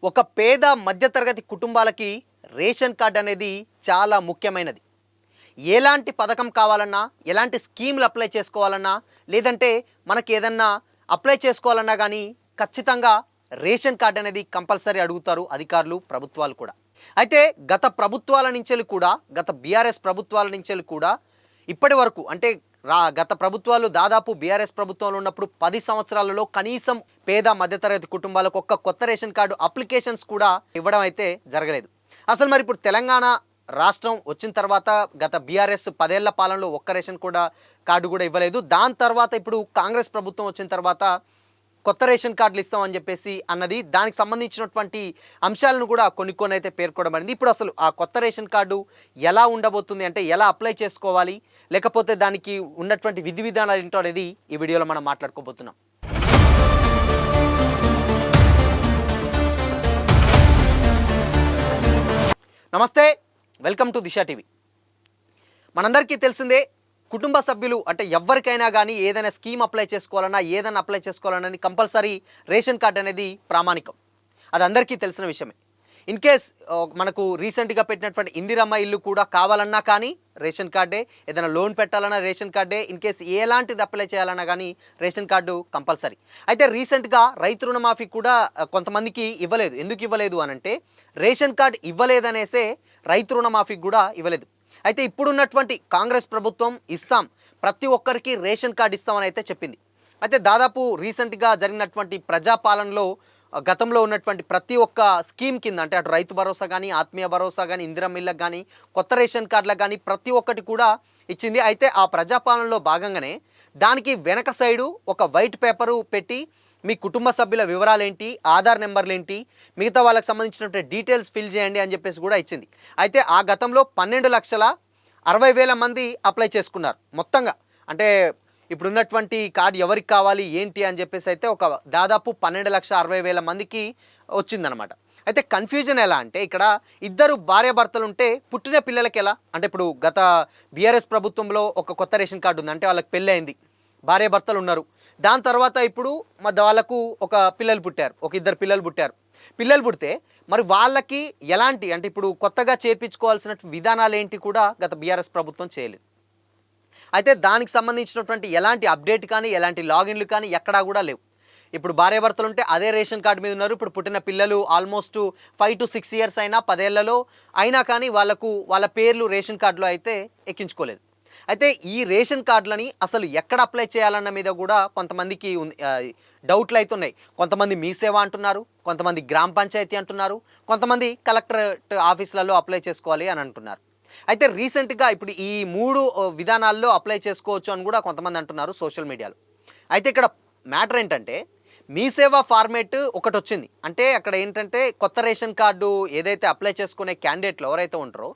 ఒక పేద మధ్యతరగతి కుటుంబాలకి రేషన్ కార్డ్ అనేది చాలా ముఖ్యమైనది. ఎలాంటి పథకం కావాలన్నా, ఎలాంటి స్కీమ్‌లు అప్లై చేసుకోవాలన్నా, లేదంటే మనకి ఏదన్నా అప్లై చేసుకోవాలన్నా గానీ ఖచ్చితంగా రేషన్ కార్డ్ అనేది కంపల్సరీ అడుగుతారు అధికారులు, ప్రభుత్వాలు కూడా. అయితే గత ప్రభుత్వాల నుంచెల్లి కూడా, గత బీఆర్ఎస్ ప్రభుత్వాల నుంచెల్లి కూడా ఇప్పటి వరకు అంటే గత ప్రభుత్వాలు దాదాపు బీఆర్ఎస్ ప్రభుత్వంలో ఉన్నప్పుడు 10 సంవత్సరాలలో కనీసం పేద మధ్యతరగతి కుటుంబాలకు ఒక్క కొత్త రేషన్ కార్డు అప్లికేషన్స్ కూడా ఇవ్వడం అయితే జరగలేదు. అసలు మరి ఇప్పుడు తెలంగాణ రాష్ట్రం వచ్చిన తర్వాత గత బీఆర్ఎస్ 10 ఏళ్ల పాలనలో ఒక్క రేషన్ కార్డు కూడా ఇవ్వలేదు. దాని తర్వాత ఇప్పుడు కాంగ్రెస్ ప్రభుత్వం వచ్చిన తర్వాత కొత్త రేషన్ కార్డులు ఇస్తామని చెప్పేసి అన్నది. దానికి సంబంధించినటువంటి అంశాలను కూడా కొన్ని అయితే పేర్కొనబడింది. ఇప్పుడు అసలు ఆ కొత్త రేషన్ కార్డు ఎలా ఉండబోతుంది, అంటే ఎలా అప్లై చేసుకోవాలి, లేకపోతే దానికి ఉన్నటువంటి విధి విధానాలు ఏంటో అనేది ఈ వీడియోలో మనం మాట్లాడుకోబోతున్నాం. నమస్తే, వెల్కమ్ టు దిశ టీవీ. మనందరికీ తెలిసిందే, కుటుంబ సభ్యులు అంటే ఎవరికైనా కానీ ఏదైనా స్కీమ్ అప్లై చేసుకోవాలన్నా, ఏదైనా అప్లై చేసుకోవాలన్నా కంపల్సరీ రేషన్ కార్డ్ అనేది ప్రామాణికం. అది అందరికీ తెలిసిన విషయమే. ఇన్ కేస్ మనకు రీసెంట్గా పెట్టినటువంటి ఇందిరమ్మ ఇల్లు కూడా కావాలన్నా కానీ రేషన్ కార్డే, ఏదైనా లోన్ పెట్టాలన్నా రేషన్ కార్డే, ఇన్ కేస్ ఎలాంటిది అప్లై చేయాలన్నా కానీ రేషన్ కార్డు కంపల్సరీ. అయితే రీసెంట్గా రైతు రుణమాఫీ కూడా కొంతమందికి ఇవ్వలేదు. ఎందుకు ఇవ్వలేదు అనంటే రేషన్ కార్డు ఇవ్వలేదనేసే రైతు రుణమాఫీకి కూడా ఇవ్వలేదు. అయితే ఇప్పుడున్నటువంటి కాంగ్రెస్ ప్రభుత్వం ఇస్తాం, ప్రతి ఒక్కరికి రేషన్ కార్డు ఇస్తామని అయితే చెప్పింది. అయితే దాదాపు రీసెంట్గా జరిగినటువంటి ప్రజాపాలనలో గతంలో ఉన్నటువంటి ప్రతి ఒక్క స్కీమ్ కింద, అంటే అటు రైతు భరోసా కానీ, ఆత్మీయ భరోసా కానీ, ఇందిరమ్మ ఇళ్ళకు కానీ, కొత్త రేషన్ కార్డులకు కానీ ప్రతి ఒక్కటి కూడా ఇచ్చింది. అయితే ఆ ప్రజాపాలనలో భాగంగానే దానికి వెనక సైడు ఒక వైట్ పేపరు పెట్టి మీ కుటుంబ సభ్యుల వివరాలు ఏంటి, ఆధార్ నెంబర్లు ఏంటి, మిగతా వాళ్ళకి సంబంధించినటువంటి డీటెయిల్స్ ఫిల్ చేయండి అని చెప్పేసి కూడా ఇచ్చింది. అయితే ఆ గతంలో 12,60,000 మంది అప్లై చేసుకున్నారు మొత్తంగా. అంటే ఇప్పుడున్నటువంటి కార్డు ఎవరికి కావాలి ఏంటి అని చెప్పేసి అయితే ఒక దాదాపు 12,60,000 మందికి వచ్చిందనమాట. అయితే కన్ఫ్యూజన్ ఎలా అంటే, ఇక్కడ ఇద్దరు భార్యాభర్తలు ఉంటే పుట్టిన పిల్లలకి ఎలా, అంటే ఇప్పుడు గత బీఆర్ఎస్ ప్రభుత్వంలో ఒక కొత్త రేషన్ కార్డు ఉంది, అంటే వాళ్ళకి పెళ్ళి అయింది, భార్యాభర్తలు ఉన్నారు. దాని తర్వాత ఇప్పుడు వాళ్ళకు ఒక పిల్లలు పుట్టారు, ఒక ఇద్దరు పిల్లలు పుట్టారు. పిల్లలు పుడితే మరి వాళ్ళకి ఎలాంటి, అంటే ఇప్పుడు కొత్తగా చేర్పించుకోవాల్సిన విధానాలు ఏంటి కూడా గత బీఆర్ఎస్ ప్రభుత్వం చేయలేదు. అయితే దానికి సంబంధించినటువంటి ఎలాంటి అప్డేట్ కానీ, ఎలాంటి లాగిన్లు కానీ ఎక్కడా కూడా లేవు. ఇప్పుడు భార్యాభర్తలు ఉంటే అదే రేషన్ కార్డు మీద ఉన్నారు. ఇప్పుడు పుట్టిన పిల్లలు ఆల్మోస్ట్ 5 to 6 ఇయర్స్ అయినా, 10 ఏళ్లలో అయినా కానీ వాళ్ళ పేర్లు రేషన్ కార్డులో అయితే ఎక్కించుకోలేదు. అయితే ఈ రేషన్ కార్డులని అసలు ఎక్కడ అప్లై చేయాలన్న మీద కూడా కొంతమందికి డౌట్లు అయితే ఉన్నాయి. కొంతమంది మీ సేవ అంటున్నారు, కొంతమంది గ్రామ పంచాయతీ అంటున్నారు, కొంతమంది కలెక్టరేట్ ఆఫీసులలో అప్లై చేసుకోవాలి అని అంటున్నారు. అయితే రీసెంట్గా ఇప్పుడు ఈ 3 విధానాల్లో అప్లై చేసుకోవచ్చు అని కూడా కొంతమంది అంటున్నారు సోషల్ మీడియాలో. అయితే ఇక్కడ మ్యాటర్ ఏంటంటే, మీ సేవ ఫార్మేట్ ఒకటి వచ్చింది. అంటే అక్కడ ఏంటంటే కొత్త రేషన్ కార్డు ఏదైతే అప్లై చేసుకునే క్యాండిడేట్లు ఎవరైతే ఉంటారో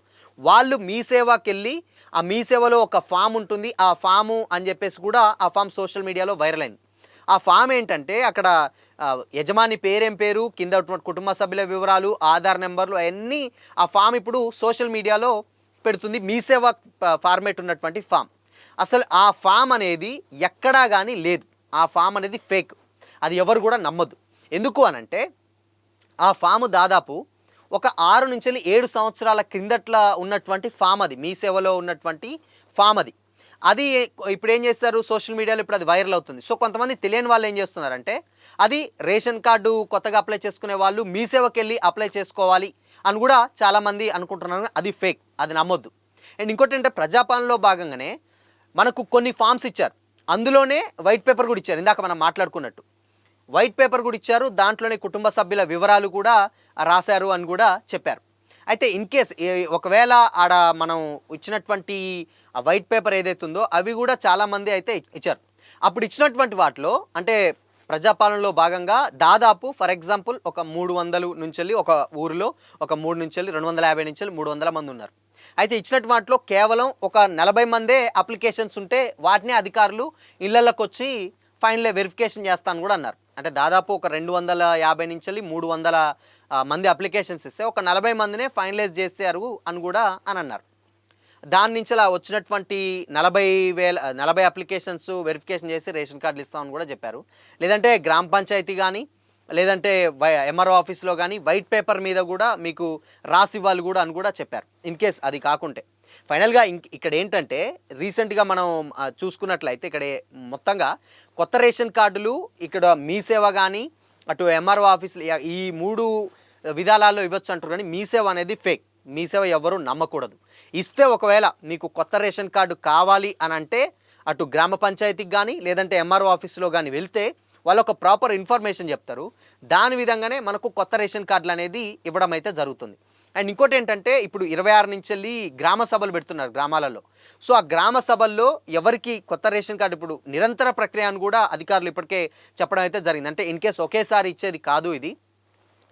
వాళ్ళు మీ సేవకి వెళ్ళి ఆ మీ సేవలో ఒక ఫామ్ ఉంటుంది, ఆ ఫాము అని చెప్పేసి కూడా ఆ ఫామ్ సోషల్ మీడియాలో వైరల్ అయింది. ఆ ఫామ్ ఏంటంటే అక్కడ యజమాని పేరేం పేరు, కింద కుటుంబ సభ్యుల వివరాలు, ఆధార్ నెంబర్లు అవన్నీ ఆ ఫామ్ ఇప్పుడు సోషల్ మీడియాలో పెడుతుంది. మీ సేవ ఫార్మేట్ ఉన్నటువంటి ఫామ్. అసలు ఆ ఫామ్ అనేది ఎక్కడా కానీ లేదు. ఆ ఫామ్ అనేది ఫేక్. అది ఎవరు కూడా నమ్మద్దు. ఎందుకు అనంటే ఆ ఫాము దాదాపు ఒక 6 నుంచి 7 సంవత్సరాల క్రిందట్లా ఉన్నటువంటి ఫామ్ అది, మీ సేవలో ఉన్నటువంటి ఫామ్ అది. అది ఇప్పుడు ఏం చేస్తారు సోషల్ మీడియాలో, ఇప్పుడు అది వైరల్ అవుతుంది. సో కొంతమంది తెలియని వాళ్ళు ఏం చేస్తున్నారంటే, అది రేషన్ కార్డు కొత్తగా అప్లై చేసుకునే వాళ్ళు మీ సేవకి వెళ్ళి అప్లై చేసుకోవాలి అని కూడా చాలామంది అనుకుంటున్నారు. అది ఫేక్, అది నమ్మొద్దు. అండ్ ఇంకోటి ఏంటంటే, ప్రజాపాలనలో భాగంగానే మనకు కొన్ని ఫామ్స్ ఇచ్చారు, అందులోనే వైట్ పేపర్ కూడా ఇచ్చారు. ఇందాక మనం మాట్లాడుకున్నట్టు వైట్ పేపర్ కూడా ఇచ్చారు, దాంట్లోనే కుటుంబ సభ్యుల వివరాలు కూడా రాశారు అని కూడా చెప్పారు. అయితే ఇన్ కేస్ ఒకవేళ ఆడ మనం ఇచ్చినటువంటి ఆ వైట్ పేపర్ ఏదైతే ఉందో అవి కూడా చాలామంది అయితే ఇచ్చారు. అప్పుడు ఇచ్చినటువంటి వాటిలో అంటే ప్రజాపాలనలో భాగంగా దాదాపు ఫర్ ఎగ్జాంపుల్ ఒక 300 నుంచి ఒక ఊరిలో ఒక 3 నుంచి 250 నుంచి 300 మంది ఉన్నారు. అయితే ఇచ్చినటువంటి వాటిలో కేవలం ఒక 40 మందే అప్లికేషన్స్ ఉంటే వాటిని అధికారులు ఇళ్లలోకి వచ్చి ఫైనల్ వెరిఫికేషన్ చేస్తాను కూడా అన్నారు. అంటే దాదాపు ఒక 250 నుంచి 300 మంది అప్లికేషన్స్ ఇస్తే ఒక 40 మందినే ఫైనలైజ్ చేశారు అని కూడా అని అన్నారు. దాని నుంచి అలా వచ్చినటువంటి 40 అప్లికేషన్స్ వెరిఫికేషన్ చేసి రేషన్ కార్డులు ఇస్తామని కూడా చెప్పారు. లేదంటే గ్రామ పంచాయతీ కానీ, లేదంటే ఎంఆర్ఓ ఆఫీస్లో కానీ వైట్ పేపర్ మీద కూడా మీకు రాసి ఇవ్వాలి కూడా అని కూడా చెప్పారు. ఇన్ కేస్ అది కాకుంటే ఫైనల్గా ఇక్కడ ఏంటంటే రీసెంట్గా మనం చూసుకున్నట్లయితే ఇక్కడ మొత్తంగా కొత్త రేషన్ కార్డులు ఇక్కడ మీ సేవ కానీ అటు ఎంఆర్ఓ ఆఫీసులు ఈ 3 విధానాల్లో ఇవ్వచ్చు అంటారు. కానీ మీ సేవ అనేది ఫేక్. మీ సేవ ఎవరు నమ్మకూడదు. ఇస్తే ఒకవేళ మీకు కొత్త రేషన్ కార్డు కావాలి అని అంటే అటు గ్రామ పంచాయతీకి కానీ లేదంటే ఎంఆర్ఓ ఆఫీస్లో కానీ వెళ్తే వాళ్ళు ఒక ప్రాపర్ ఇన్ఫర్మేషన్ చెప్తారు. దాని విధంగానే మనకు కొత్త రేషన్ కార్డులు అనేది ఇవ్వడం అయితే జరుగుతుంది. అండ్ ఇంకోటి ఏంటంటే ఇప్పుడు 26 నుంచి వెళ్ళి గ్రామ సభలు పెడుతున్నారు గ్రామాలలో. సో ఆ గ్రామ సభల్లో ఎవరికి కొత్త రేషన్ కార్డు ఇప్పుడు నిరంతర ప్రక్రియ అని కూడా అధికారులు ఇప్పటికే చెప్పడం అయితే జరిగింది. అంటే ఇన్ కేస్ ఒకేసారి ఇచ్చేది కాదు, ఇది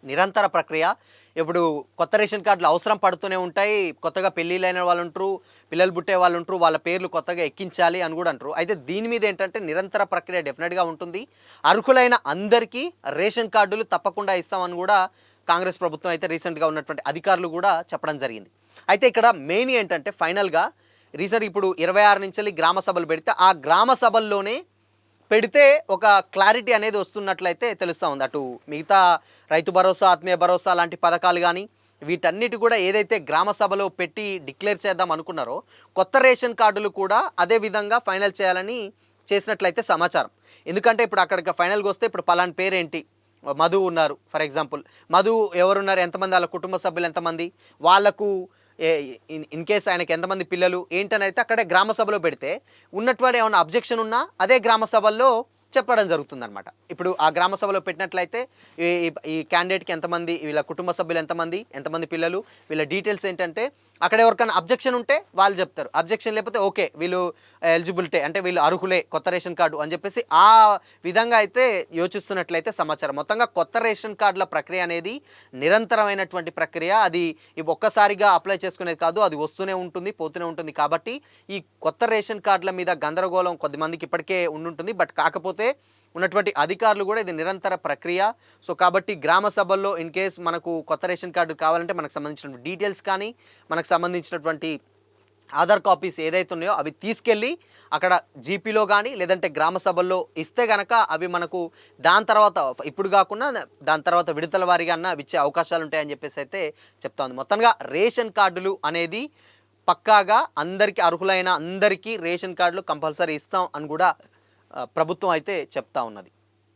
నిరంతర ప్రక్రియ. ఇప్పుడు కొత్త రేషన్ కార్డులు అవసరం పడుతూనే ఉంటాయి. కొత్తగా పెళ్ళిళ్ళైన వాళ్ళు ఉంటారు, పిల్లలు పుట్టే వాళ్ళు ఉంటారు, వాళ్ళ పేర్లు కొత్తగా ఎక్కించాలి అని కూడా అంటారు. అయితే దీని మీద ఏంటంటే నిరంతర ప్రక్రియ డెఫినెట్గా ఉంటుంది. అర్హులైన అందరికీ రేషన్ కార్డులు తప్పకుండా ఇస్తామని కూడా కాంగ్రెస్ ప్రభుత్వం అయితే రీసెంట్గా ఉన్నటువంటి అధికారులు కూడా చెప్పడం జరిగింది. అయితే ఇక్కడ మెయిన్ ఏంటంటే ఫైనల్గా రీసెంట్ ఇప్పుడు 26 నుంచి గ్రామ సభలు పెడితే ఆ గ్రామ సభల్లోనే పెడితే ఒక క్లారిటీ అనేది వస్తున్నట్లయితే తెలుస్తూ ఉంది. అటు మిగతా రైతు భరోసా, ఆత్మీయ భరోసా లాంటి పథకాలు కానీ వీటన్నిటి కూడా ఏదైతే గ్రామ సభలో పెట్టి డిక్లేర్ చేద్దాం అనుకున్నారో కొత్త రేషన్ కార్డులు కూడా అదే విధంగా ఫైనల్ చేయాలని చేసినట్లయితే సమాచారం. ఎందుకంటే ఇప్పుడు అక్కడికి ఫైనల్గా వస్తే ఇప్పుడు పలాని పేరేంటి, మధు ఉన్నారు ఫర్ ఎగ్జాంపుల్, మధు ఎవరున్నారు, ఎంతమంది, వాళ్ళ కుటుంబ సభ్యులు ఎంతమంది, వాళ్లకు ఇన్ కేస్ ఆయనకి ఎంతమంది పిల్లలు ఏంటని అయితే అక్కడే గ్రామ సభలో పెడితే ఉన్నటువంటి ఏమైనా అబ్జెక్షన్ ఉన్నా అదే గ్రామ సభల్లో చెప్పడం జరుగుతుందన్నమాట. ఇప్పుడు ఆ గ్రామ సభలో పెట్టినట్లయితే ఈ క్యాండిడేట్కి ఎంతమంది, వీళ్ళ కుటుంబ సభ్యులు ఎంతమంది పిల్లలు, వీళ్ళ డీటెయిల్స్ ఏంటంటే అక్కడ ఎవరికైనా అబ్జెక్షన్ ఉంటే వాళ్ళు చెప్తారు. అబ్జెక్షన్ లేకపోతే ఓకే వీళ్ళు ఎలిజిబిలిటీ అంటే వీళ్ళు అర్హులే కొత్త రేషన్ కార్డు అని చెప్పేసి ఆ విధంగా అయితే యోచిస్తున్నట్లయితే సమాచారం. మొత్తంగా కొత్త రేషన్ కార్డుల ప్రక్రియ అనేది నిరంతరమైనటువంటి ప్రక్రియ. అది ఒక్కసారిగా అప్లై చేసుకునేది కాదు, అది వస్తూనే ఉంటుంది, పోతూనే ఉంటుంది. కాబట్టి ఈ కొత్త రేషన్ కార్డుల మీద గందరగోళం కొద్దిమందికి ఇప్పటికే ఉండుంటుంది. బట్ కాకపోతే ఉన్నటువంటి అధికారులు కూడా ఇది నిరంతర ప్రక్రియ. సో కాబట్టి గ్రామ సభల్లో ఇన్ కేస్ మనకు కొత్త రేషన్ కార్డు కావాలంటే మనకు సంబంధించిన డీటెయిల్స్ కానీ మనకు సంబంధించినటువంటి ఆధార్ కాపీస్ ఏదైతే ఉన్నాయో అవి తీసుకెళ్ళి అక్కడ జీపీలో కానీ లేదంటే గ్రామ సభల్లో ఇస్తే కనుక అవి మనకు దాని తర్వాత ఇప్పుడు కాకుండా దాని తర్వాత విడతల వారీగా అన్న ఇచ్చే అవకాశాలు ఉంటాయని చెప్పేసి అయితే చెప్తా ఉంది. మొత్తంగా రేషన్ కార్డులు అనేది పక్కాగా అందరికీ అర్హులైన అందరికీ రేషన్ కార్డులు కంపల్సరీ ఇస్తాం అని కూడా ప్రభుత్వం అయితే చెప్తా ఉన్నది.